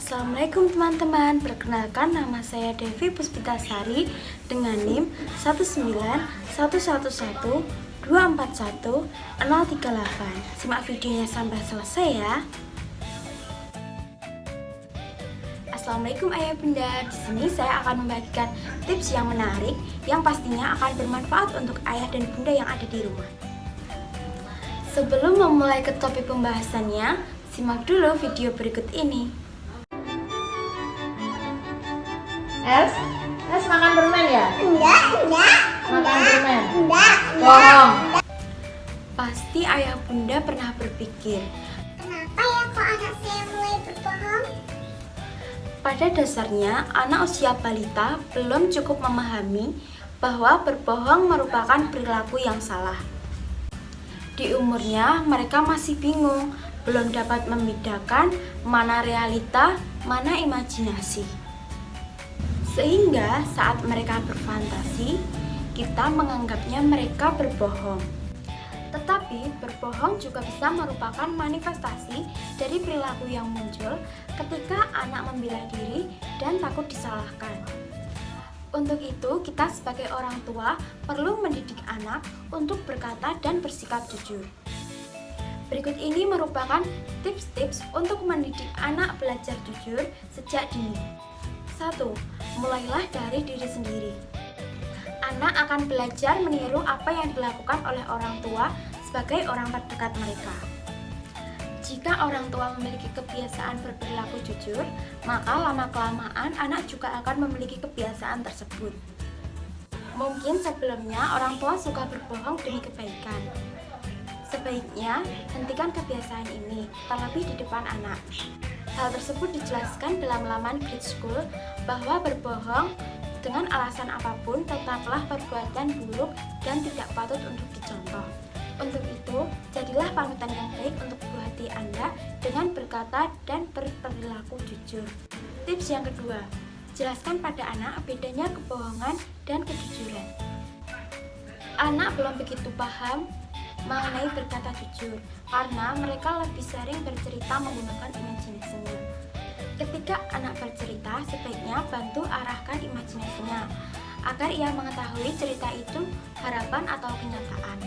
Assalamualaikum teman-teman, perkenalkan nama saya Devi Puspitasari dengan NIM 191111241 038. Simak videonya sampai selesai ya. Assalamualaikum ayah bunda. Di sini saya akan membagikan tips yang menarik yang pastinya akan bermanfaat untuk ayah dan bunda yang ada di rumah. Sebelum memulai ke topik pembahasannya, simak dulu video berikut ini. Es makan permen ya? Enggak. Makan permen? Enggak. Bohong. Pasti ayah bunda pernah berpikir, Kenapa ya kok anak saya mulai berbohong? pada dasarnya anak usia balita belum cukup memahami bahwa berbohong merupakan perilaku yang salah. Di umurnya mereka masih bingung, belum dapat membedakan mana realita, mana imajinasi. Sehingga saat mereka berfantasi, kita menganggapnya mereka berbohong. Tetapi berbohong juga bisa merupakan manifestasi dari perilaku yang muncul ketika anak membela diri dan takut disalahkan. Untuk itu, kita sebagai orang tua perlu mendidik anak untuk berkata dan bersikap jujur. Berikut ini merupakan tips-tips untuk mendidik anak belajar jujur sejak dini. 1. Mulailah dari diri sendiri. Anak akan belajar meniru apa yang dilakukan oleh orang tua sebagai orang terdekat mereka. Jika orang tua memiliki kebiasaan berperilaku jujur, maka lama-kelamaan anak juga akan memiliki kebiasaan tersebut. Mungkin sebelumnya orang tua suka berbohong demi kebaikan. Sebaiknya hentikan kebiasaan ini, terlebih di depan anak. Hal tersebut dijelaskan dalam laman Grade School bahwa berbohong dengan alasan apapun tetaplah perbuatan buruk dan tidak patut untuk dicontoh. Untuk itu, jadilah panutan yang baik untuk buah hati Anda dengan berkata dan berperilaku jujur. Tips yang kedua, jelaskan pada anak bedanya kebohongan dan kejujuran. Anak belum begitu paham mengenai berkata jujur karena mereka lebih sering bercerita menggunakan imajinasinya. Ketika anak bercerita, sebaiknya bantu arahkan imajinasinya agar ia mengetahui cerita itu harapan atau kenyataan.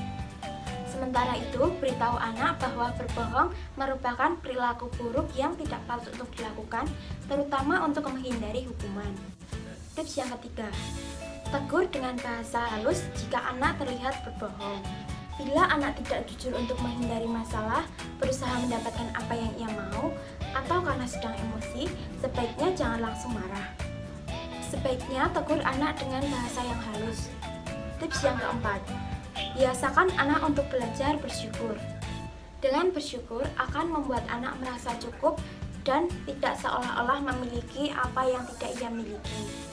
Sementara itu, beritahu anak bahwa berbohong merupakan perilaku buruk yang tidak patut untuk dilakukan, terutama untuk menghindari hukuman. Tips yang ketiga, tegur dengan bahasa halus jika anak terlihat berbohong. Bila anak tidak jujur untuk menghindari masalah, berusaha mendapatkan apa yang ia mau, atau karena sedang emosi, sebaiknya jangan langsung marah. Sebaiknya tegur anak dengan bahasa yang halus. Tips yang keempat, biasakan anak untuk belajar bersyukur. Dengan bersyukur akan membuat anak merasa cukup dan tidak seolah-olah memiliki apa yang tidak ia miliki.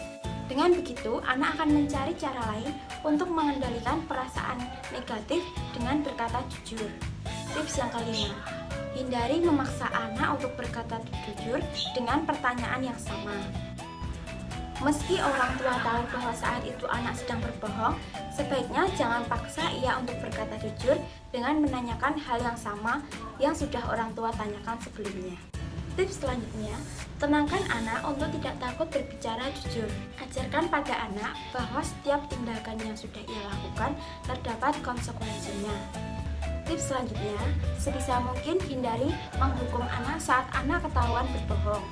Dengan begitu, anak akan mencari cara lain untuk mengendalikan perasaan negatif dengan berkata jujur. Tips yang kelima, hindari memaksa anak untuk berkata jujur dengan pertanyaan yang sama. Meski orang tua tahu bahwa saat itu anak sedang berbohong, sebaiknya jangan paksa ia untuk berkata jujur dengan menanyakan hal yang sama yang sudah orang tua tanyakan sebelumnya. Tips selanjutnya, tenangkan anak untuk tidak takut berbicara jujur. Ajarkan pada anak bahwa setiap tindakan yang sudah ia lakukan terdapat konsekuensinya. Tips selanjutnya, sebisa mungkin hindari menghukum anak saat anak ketahuan berbohong.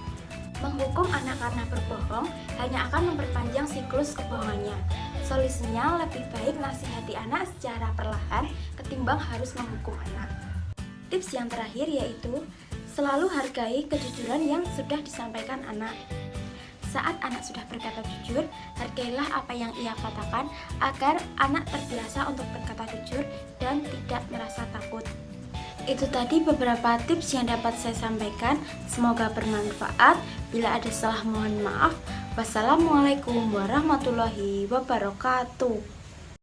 Menghukum anak karena berbohong hanya akan memperpanjang siklus kebohongannya. Solusinya lebih baik nasihati anak secara perlahan ketimbang harus menghukum anak. Tips yang terakhir yaitu selalu hargai kejujuran yang sudah disampaikan anak. Saat anak sudah berkata jujur, hargailah apa yang ia katakan agar anak terbiasa untuk berkata jujur dan tidak merasa takut. Itu tadi beberapa tips yang dapat saya sampaikan. Semoga bermanfaat. Bila ada salah mohon maaf. Wassalamualaikum warahmatullahi wabarakatuh.